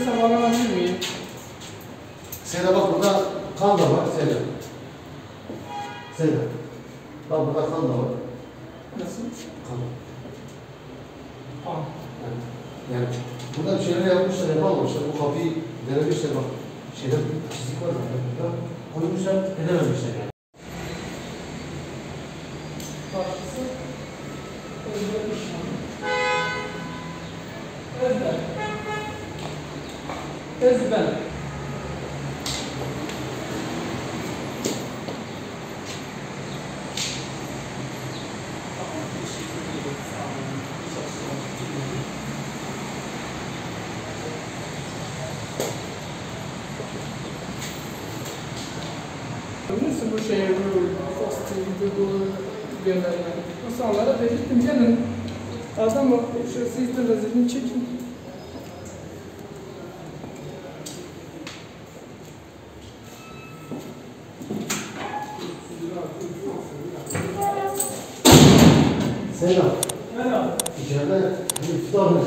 Adrese bağlanabilir miyim? Seda bak burada kan da var Seda. Seda. Bak burada kan da var. Nasıl? Kan. Tamam. Yani burada bir şeyler yapmışlar, yapamamışlar. Bu kapıyı denemişler bak. Şeyler çizik var burada. Koymuşlar, edememişler yani. Karşısı Özbek işlemi. Özbek. Özbek. Nasıl bu şeye bu fastı bu göndermek? İnsanlara belirttim gelin. Adamı şu sizin rezilini çekin. Seda. Merhaba. İçeride bir iftar mı?